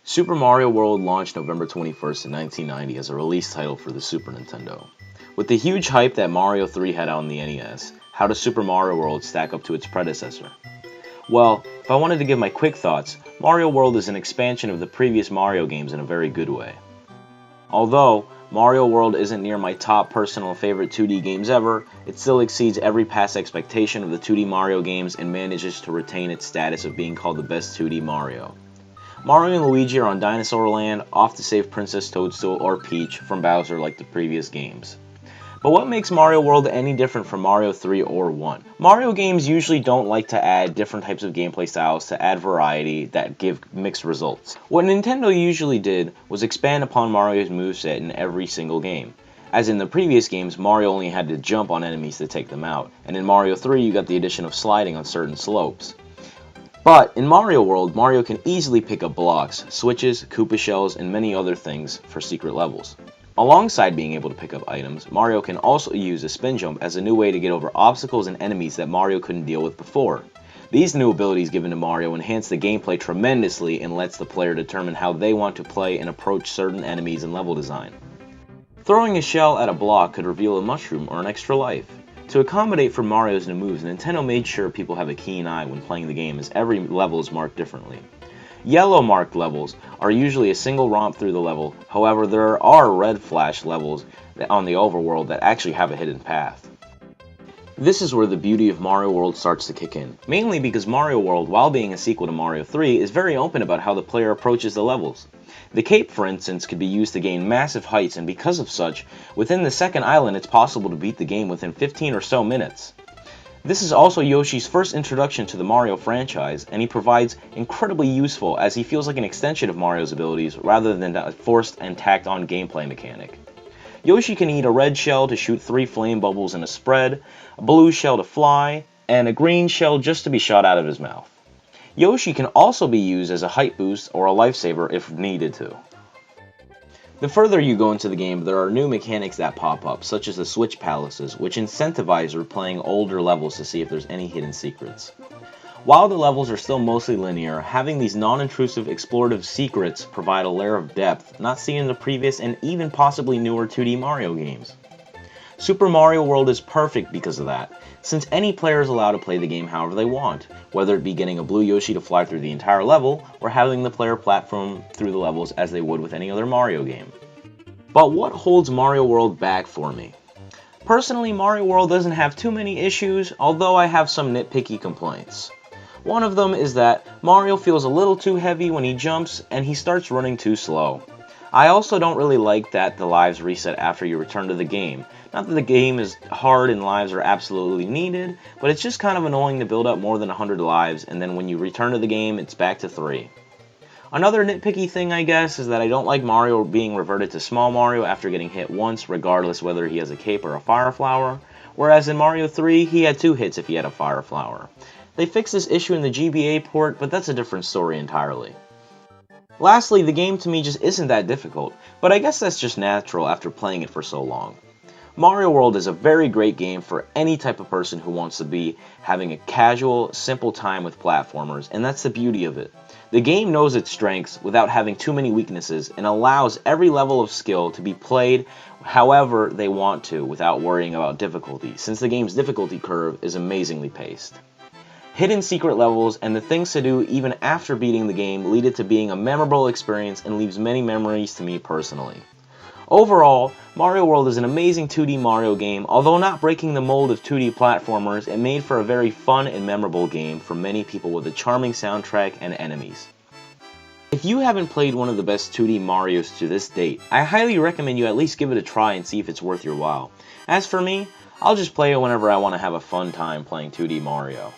Super Mario World launched November 21st in 1990 as a release title for the Super Nintendo. With the huge hype that Mario 3 had on the NES, how does Super Mario World stack up to its predecessor? Well, if I wanted to give my quick thoughts, Mario World is an expansion of the previous Mario games in a very good way. Although Mario World isn't near my top personal favorite 2D games ever, it still exceeds every past expectation of the 2D Mario games and manages to retain its status of being called the best 2D Mario. Mario and Luigi are on Dinosaur Land, off to save Princess Toadstool or Peach from Bowser like the previous games. But what makes Mario World any different from Mario 3 or 1? Mario games usually don't like to add different types of gameplay styles to add variety that give mixed results. What Nintendo usually did was expand upon Mario's moveset in every single game. As in the previous games, Mario only had to jump on enemies to take them out, and in Mario 3 you got the addition of sliding on certain slopes. But in Mario World, Mario can easily pick up blocks, switches, Koopa shells, and many other things for secret levels. Alongside being able to pick up items, Mario can also use a spin jump as a new way to get over obstacles and enemies that Mario couldn't deal with before. These new abilities given to Mario enhance the gameplay tremendously and lets the player determine how they want to play and approach certain enemies and level design. Throwing a shell at a block could reveal a mushroom or an extra life. To accommodate for Mario's new moves, Nintendo made sure people have a keen eye when playing the game as every level is marked differently. Yellow marked levels are usually a single romp through the level, however there are red flash levels on the overworld that actually have a hidden path. This is where the beauty of Mario World starts to kick in, mainly because Mario World, while being a sequel to Mario 3, is very open about how the player approaches the levels. The cape, for instance, could be used to gain massive heights, and because of such, within the second island it's possible to beat the game within 15 or so minutes. This is also Yoshi's first introduction to the Mario franchise, and he provides incredibly useful as he feels like an extension of Mario's abilities rather than a forced and tacked on gameplay mechanic. Yoshi can eat a red shell to shoot 3 flame bubbles in a spread, a blue shell to fly, and a green shell just to be shot out of his mouth. Yoshi can also be used as a height boost or a lifesaver if needed to. The further you go into the game, there are new mechanics that pop up, such as the Switch Palaces, which incentivize replaying older levels to see if there's any hidden secrets. While the levels are still mostly linear, having these non-intrusive explorative secrets provide a layer of depth not seen in the previous and even possibly newer 2D Mario games. Super Mario World is perfect because of that, since any player is allowed to play the game however they want, whether it be getting a blue Yoshi to fly through the entire level, or having the player platform through the levels as they would with any other Mario game. But what holds Mario World back for me? Personally, Mario World doesn't have too many issues, although I have some nitpicky complaints. One of them is that Mario feels a little too heavy when he jumps, and he starts running too slow. I also don't really like that the lives reset after you return to the game. Not that the game is hard and lives are absolutely needed, but it's just kind of annoying to build up more than 100 lives, and then when you return to the game, it's back to 3. Another nitpicky thing, I guess, is that I don't like Mario being reverted to Small Mario after getting hit once, regardless whether he has a cape or a fire flower, whereas in Mario 3, he had 2 hits if he had a fire flower. They fixed this issue in the GBA port, but that's a different story entirely. Lastly, the game to me just isn't that difficult, but I guess that's just natural after playing it for so long. Mario World is a very great game for any type of person who wants to be having a casual, simple time with platformers, and that's the beauty of it. The game knows its strengths without having too many weaknesses and allows every level of skill to be played however they want to without worrying about difficulty, since the game's difficulty curve is amazingly paced. Hidden secret levels and the things to do even after beating the game lead it to being a memorable experience and leaves many memories to me personally. Overall, Mario World is an amazing 2D Mario game, although not breaking the mold of 2D platformers, it made for a very fun and memorable game for many people with a charming soundtrack and enemies. If you haven't played one of the best 2D Marios to this date, I highly recommend you at least give it a try and see if it's worth your while. As for me, I'll just play it whenever I want to have a fun time playing 2D Mario.